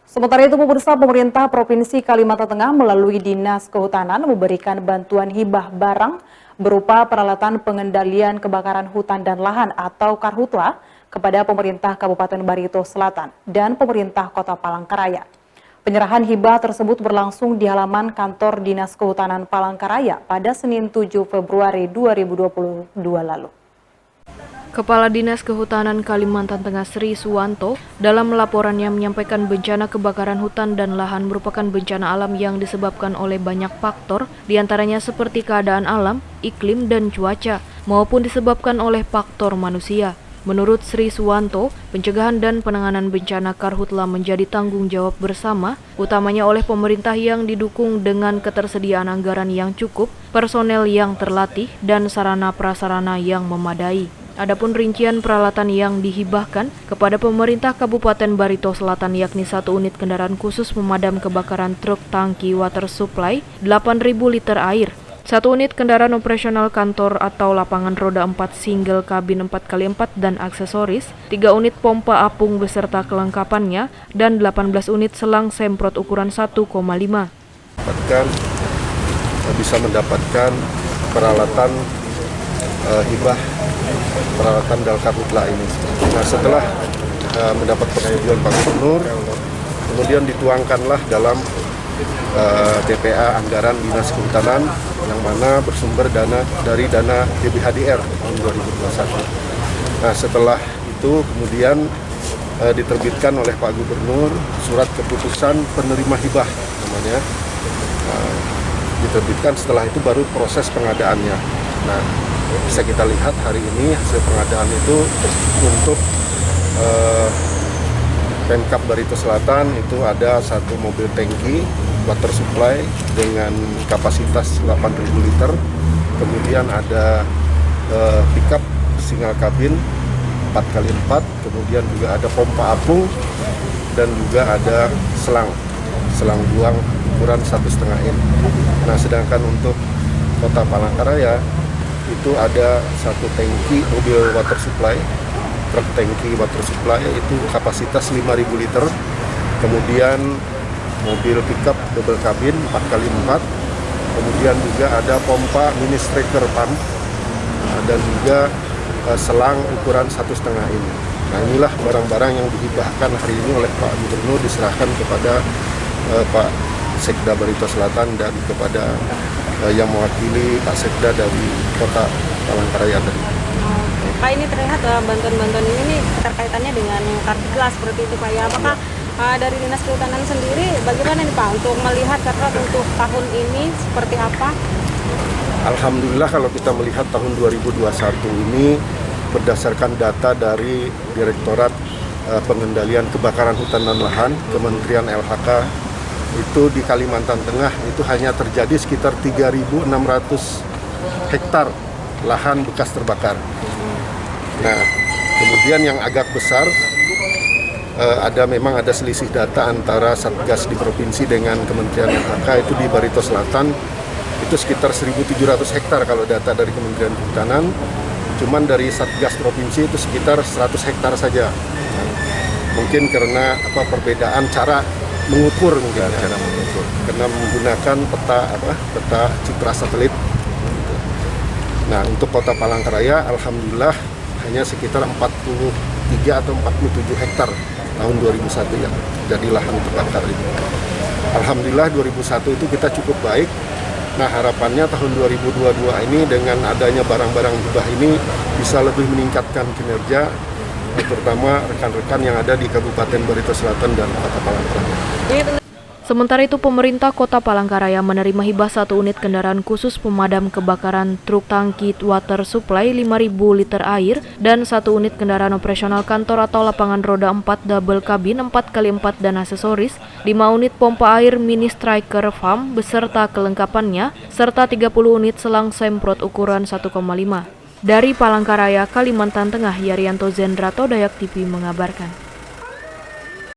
Sementara itu, pemerintah Provinsi Kalimantan Tengah melalui Dinas Kehutanan memberikan bantuan hibah barang berupa peralatan pengendalian kebakaran hutan dan lahan atau Karhutla kepada pemerintah Kabupaten Barito Selatan dan pemerintah Kota Palangkaraya. Penyerahan hibah tersebut berlangsung di halaman kantor Dinas Kehutanan Palangkaraya pada Senin 7 Februari 2022 lalu. Kepala Dinas Kehutanan Kalimantan Tengah Sri Suwanto dalam laporannya menyampaikan bencana kebakaran hutan dan lahan merupakan bencana alam yang disebabkan oleh banyak faktor, diantaranya seperti keadaan alam, iklim, dan cuaca, maupun disebabkan oleh faktor manusia. Menurut Sri Suwanto, pencegahan dan penanganan bencana Karhutla menjadi tanggung jawab bersama, utamanya oleh pemerintah yang didukung dengan ketersediaan anggaran yang cukup, personel yang terlatih, dan sarana prasarana yang memadai. Adapun rincian peralatan yang dihibahkan kepada pemerintah Kabupaten Barito Selatan yakni 1 unit kendaraan khusus pemadam kebakaran truk tangki water supply 8.000 liter air, 1 unit kendaraan operasional kantor atau lapangan roda 4 single kabin 4x4 dan aksesoris, 3 unit pompa apung beserta kelengkapannya, dan 18 unit selang semprot ukuran 1,5. Bisa mendapatkan peralatan hibah peralatan Karhutla ini. Nah, setelah mendapat persetujuan Pak Gubernur, kemudian dituangkanlah dalam TPA anggaran Dinas Kehutanan yang mana bersumber dari dana DBHDR tahun 2021. Nah, setelah itu kemudian diterbitkan oleh Pak Gubernur surat keputusan penerima hibah namanya. Diterbitkan, setelah itu baru proses pengadaannya. Nah, bisa kita lihat hari ini hasil pengadaan itu untuk Pemkab Barito Selatan itu ada 1 mobil tangki water supply dengan kapasitas 8.000 liter, kemudian ada pickup single kabin 4x4, kemudian juga ada pompa apung dan juga ada selang buang ukuran 1,5 in. Nah, sedangkan untuk Kota Palangkaraya itu ada 1 tangki mobil water supply, truk tangki water supply itu kapasitas 5.000 liter, kemudian mobil pickup double kabin 4x4, kemudian juga ada pompa mini striker pump dan juga selang ukuran 1,5 in. Nah, inilah barang-barang yang dihibahkan hari ini oleh Pak Gubernur, diserahkan kepada Pak Sekda Barito Selatan dan kepada yang mewakili Pak Sekda dari Kota Palangkaraya tadi. Pak, ini terlihat bantuan-bantuan ini terkaitannya dengan Karhutla seperti itu Pak ya. Apakah dari Dinas Kehutanan sendiri bagaimana nih Pak untuk melihat Karhutla untuk tahun ini seperti apa? Alhamdulillah kalau kita melihat tahun 2021 ini berdasarkan data dari Direktorat Pengendalian Kebakaran Hutan dan Lahan Kementerian LHK itu di Kalimantan Tengah itu hanya terjadi sekitar 3.600 hektar lahan bekas terbakar. Nah, kemudian yang agak besar memang ada selisih data antara Satgas di provinsi dengan Kementerian LHK itu di Barito Selatan itu sekitar 1.700 hektar kalau data dari Kementerian Kehutanan, cuman dari Satgas provinsi itu sekitar 100 hektar saja. Mungkin karena perbedaan cara mengukur mungkin cara mengukur karena menggunakan peta citra satelit. Nah, untuk Kota Palangkaraya alhamdulillah hanya sekitar 43 atau 47 hektar tahun 2001 ya jadi lahan terbakar itu. Alhamdulillah 2001 itu kita cukup baik. Nah, harapannya tahun 2022 ini dengan adanya barang-barang hibah ini bisa lebih meningkatkan kinerja terutama rekan-rekan yang ada di Kabupaten Barito Selatan dan Kota Palangkaraya. Sementara itu, pemerintah Kota Palangkaraya menerima hibah 1 unit kendaraan khusus pemadam kebakaran truk tangki water supply 5.000 liter air dan 1 unit kendaraan operasional kantor atau lapangan roda 4 double kabin 4x4 dan aksesoris, 5 unit pompa air mini striker pump beserta kelengkapannya, serta 30 unit selang semprot ukuran 1,5. Dari Palangkaraya, Kalimantan Tengah, Yarianto Zendrato, Dayak TV mengabarkan.